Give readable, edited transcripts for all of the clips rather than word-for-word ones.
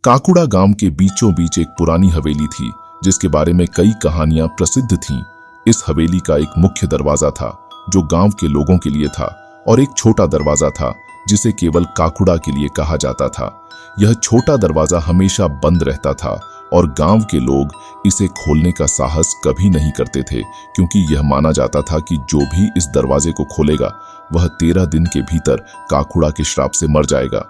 काकुड़ा गांव के बीचों बीच एक पुरानी हवेली थी जिसके बारे में कई कहानियां प्रसिद्ध थीं। इस हवेली का एक मुख्य दरवाजा था जो गांव के लोगों के लिए था और एक छोटा दरवाजा था जिसे केवल काकुड़ा के लिए कहा जाता था। यह छोटा दरवाजा हमेशा बंद रहता था और गांव के लोग इसे खोलने का साहस कभी नहीं करते थे, क्योंकि यह माना जाता था कि जो भी इस दरवाजे को खोलेगा वह 13 दिन के भीतर काकुड़ा के श्राप से मर जाएगा।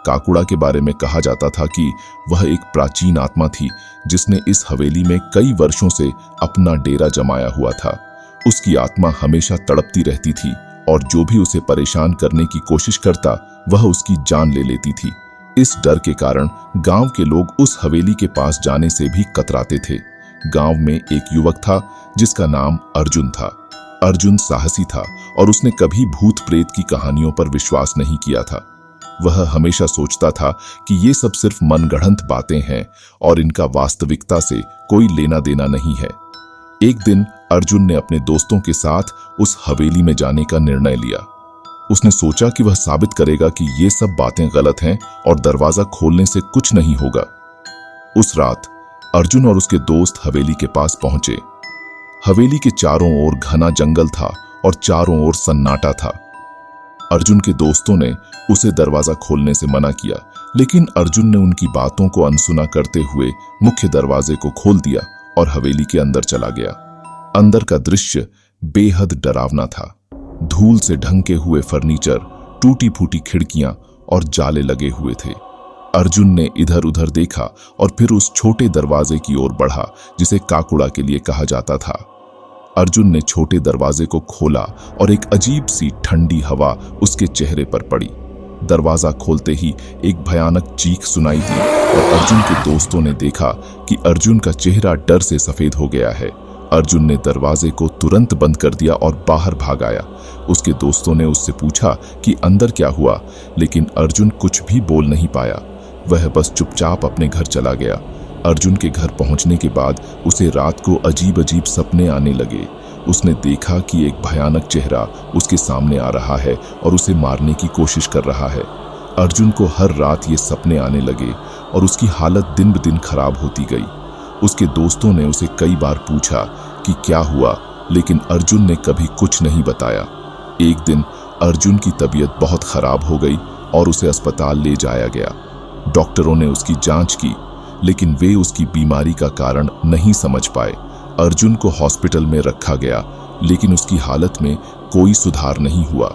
काकुड़ा के बारे में कहा जाता था कि वह एक प्राचीन आत्मा थी जिसने इस हवेली में कई वर्षों से अपना डेरा जमाया हुआ था। उसकी आत्मा हमेशा तड़पती रहती थी और जो भी उसे परेशान करने की कोशिश करता वह उसकी जान ले लेती थी। इस डर के कारण गांव के लोग उस हवेली के पास जाने से भी कतराते थे। गांव में एक युवक था जिसका नाम अर्जुन था। अर्जुन साहसी था और उसने कभी भूत प्रेत की कहानियों पर विश्वास नहीं किया था। वह हमेशा सोचता था कि ये सब सिर्फ मनगढ़ंत बातें हैं और इनका वास्तविकता से कोई लेना देना नहीं है। एक दिन अर्जुन ने अपने दोस्तों के साथ उस हवेली में जाने का निर्णय लिया। उसने सोचा कि वह साबित करेगा कि ये सब बातें गलत हैं और दरवाजा खोलने से कुछ नहीं होगा। उस रात अर्जुन और उसके दोस्त हवेली के पास पहुंचे। हवेली के चारों ओर घना जंगल था और चारों ओर सन्नाटा था। अर्जुन के दोस्तों ने उसे दरवाजा खोलने से मना किया, लेकिन अर्जुन ने उनकी बातों को अनसुना करते हुए मुख्य दरवाजे को खोल दिया और हवेली के अंदर चला गया। अंदर का दृश्य बेहद डरावना था। धूल से ढंके हुए फर्नीचर, टूटी फूटी खिड़कियां और जाले लगे हुए थे। अर्जुन ने इधर उधर देखा और फिर उस छोटे दरवाजे की ओर बढ़ा जिसे काकुड़ा के लिए कहा जाता था। अर्जुन ने छोटे दरवाजे को खोला और एक अजीब सी ठंडी हवा उसके चेहरे पर पड़ी। दरवाजा खोलते ही एक भयानक चीख सुनाई दी और अर्जुन के दोस्तों ने देखा कि अर्जुन का चेहरा डर से सफेद हो गया है। अर्जुन ने दरवाजे को तुरंत बंद कर दिया और बाहर भाग आया। उसके दोस्तों ने उससे पूछा कि अंदर क्या हुआ, लेकिन अर्जुन कुछ भी बोल नहीं पाया। वह बस चुपचाप अपने घर चला गया। अर्जुन के घर पहुंचने के बाद उसे रात को अजीब अजीब सपने आने लगे। उसने देखा कि एक भयानक चेहरा उसके सामने आ रहा है और उसे मारने की कोशिश कर रहा है। अर्जुन को हर रात ये सपने आने लगे और उसकी हालत दिन ब दिन खराब होती गई। उसके दोस्तों ने उसे कई बार पूछा कि क्या हुआ, लेकिन अर्जुन ने कभी कुछ नहीं बताया। एक दिन अर्जुन की तबीयत बहुत खराब हो गई और उसे अस्पताल ले जाया गया। डॉक्टरों ने उसकी जांच की, लेकिन वे उसकी बीमारी का कारण नहीं समझ पाए। अर्जुन को हॉस्पिटल में रखा गया, लेकिन उसकी हालत में कोई सुधार नहीं हुआ।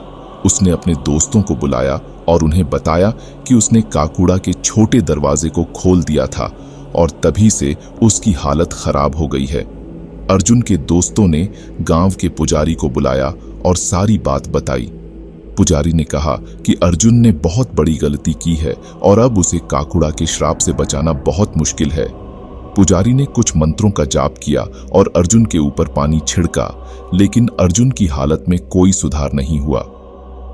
उसने अपने दोस्तों को बुलाया और उन्हें बताया कि उसने काकुड़ा के छोटे दरवाजे को खोल दिया था और तभी से उसकी हालत खराब हो गई है। अर्जुन के दोस्तों ने गांव के पुजारी को बुलाया और सारी बात बताई। पुजारी ने कहा कि अर्जुन ने बहुत बड़ी गलती की है और अब उसे काकुड़ा के श्राप से बचाना बहुत मुश्किल है। पुजारी ने कुछ मंत्रों का जाप किया और अर्जुन के ऊपर पानी छिड़का, लेकिन अर्जुन की हालत में कोई सुधार नहीं हुआ।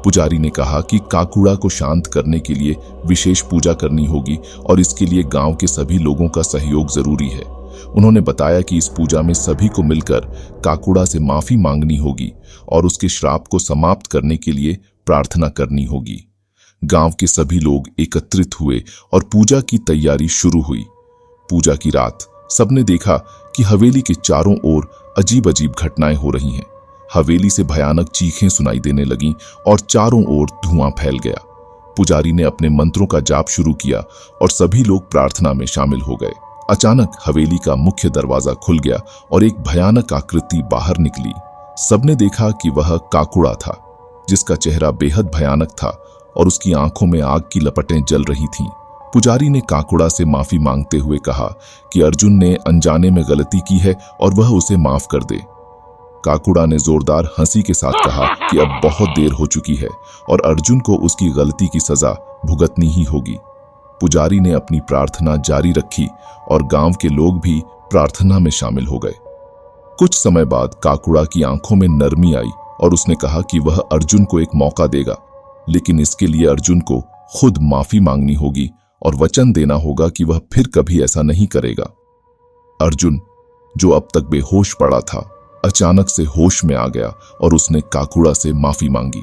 पुजारी ने कहा कि काकुड़ा को शांत करने के लिए विशेष पूजा करनी होगी और इसके लिए गांव के सभी लोगों का सहयोग जरूरी है। उन्होंने बताया कि इस पूजा में सभी को मिलकर काकुड़ा से माफी मांगनी होगी और उसके श्राप को समाप्त करने के लिए प्रार्थना करनी होगी। गांव के सभी लोग एकत्रित हुए और पूजा की तैयारी शुरू हुई। पूजा की रात सबने देखा कि हवेली के चारों ओर अजीब अजीब घटनाएं हो रही हैं। हवेली से भयानक चीखें सुनाई देने लगीं और चारों ओर धुआं फैल गया। पुजारी ने अपने मंत्रों का जाप शुरू किया और सभी लोग प्रार्थना में शामिल हो गए। अचानक हवेली का मुख्य दरवाजा खुल गया और एक भयानक आकृति बाहर निकली। सबने देखा कि वह काकुड़ा था, जिसका चेहरा बेहद भयानक था और उसकी आंखों में आग की लपटें जल रही थीं। पुजारी ने काकुड़ा से माफी मांगते हुए कहा कि अर्जुन ने अनजाने में गलती की है और वह उसे माफ कर दे। काकुड़ा ने जोरदार हंसी के साथ कहा कि अब बहुत देर हो चुकी है और अर्जुन को उसकी गलती की सजा भुगतनी ही होगी। पुजारी ने अपनी प्रार्थना जारी रखी और गांव के लोग भी प्रार्थना में शामिल हो गए। कुछ समय बाद काकुड़ा की आंखों में नरमी आई और उसने कहा कि वह अर्जुन को एक मौका देगा, लेकिन इसके लिए अर्जुन को खुद माफी मांगनी होगी और वचन देना होगा कि वह फिर कभी ऐसा नहीं करेगा। अर्जुन, जो अब तक बेहोश पड़ा था, अचानक से होश में आ गया और उसने काकुड़ा से माफी मांगी।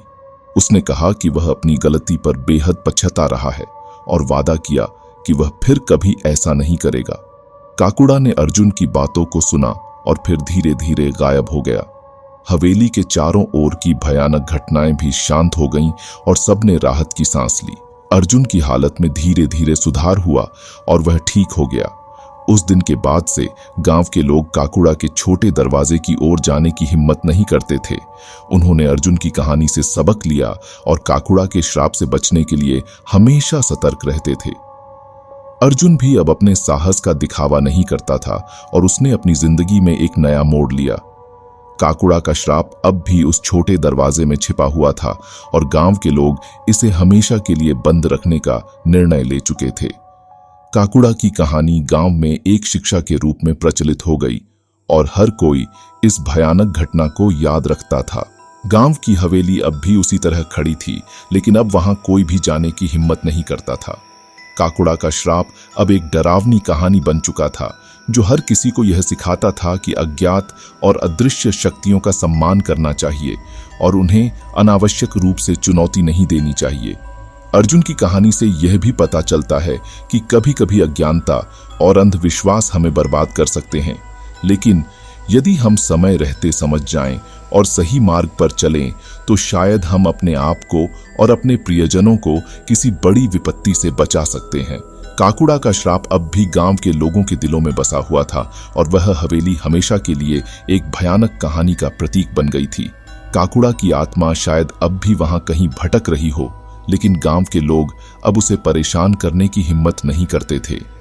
उसने कहा कि वह अपनी गलती पर बेहद पछता रहा है और वादा किया कि वह फिर कभी ऐसा नहीं करेगा। काकुड़ा ने अर्जुन की बातों को सुना और फिर धीरे धीरे गायब हो गया। हवेली के चारों ओर की भयानक घटनाएं भी शांत हो गईं और सबने राहत की सांस ली। अर्जुन की हालत में धीरे धीरे सुधार हुआ और वह ठीक हो गया। उस दिन के बाद से गांव के लोग काकुड़ा के छोटे दरवाजे की ओर जाने की हिम्मत नहीं करते थे। उन्होंने अर्जुन की कहानी से सबक लिया और काकुड़ा के श्राप से बचने के लिए हमेशा सतर्क रहते थे। अर्जुन भी अब अपने साहस का दिखावा नहीं करता था और उसने अपनी जिंदगी में एक नया मोड़ लिया। काकुड़ा का श्राप अब भी उस छोटे दरवाजे में छिपा हुआ था और गांव के लोग इसे हमेशा के लिए बंद रखने का निर्णय ले चुके थे। काकुड़ा की कहानी गांव में एक शिक्षा के रूप में प्रचलित हो गई और हर कोई इस भयानक घटना को याद रखता था। गांव की हवेली अब भी उसी तरह खड़ी थी, लेकिन अब वहां कोई भी जाने की हिम्मत नहीं करता था। काकुड़ा का श्राप अब एक डरावनी कहानी बन चुका था, जो हर किसी को यह सिखाता था कि अज्ञात और अदृश्य शक्तियों का सम्मान करना चाहिए और उन्हें अनावश्यक रूप से चुनौती नहीं देनी चाहिए। अर्जुन की कहानी से यह भी पता चलता है कि कभी-कभी अज्ञानता और अंधविश्वास हमें बर्बाद कर सकते हैं, लेकिन यदि हम समय रहते समझ जाएं और सही मार्ग पर चलें तो शायद हम अपने आप को और अपने प्रियजनों को किसी बड़ी विपत्ति से बचा सकते हैं। काकुड़ा का श्राप अब भी गांव के लोगों के दिलों में बसा हुआ था और वह हवेली हमेशा के लिए एक भयानक कहानी का प्रतीक बन गई थी। काकुड़ा की आत्मा शायद अब भी वहां कहीं भटक रही हो, लेकिन गांव के लोग अब उसे परेशान करने की हिम्मत नहीं करते थे।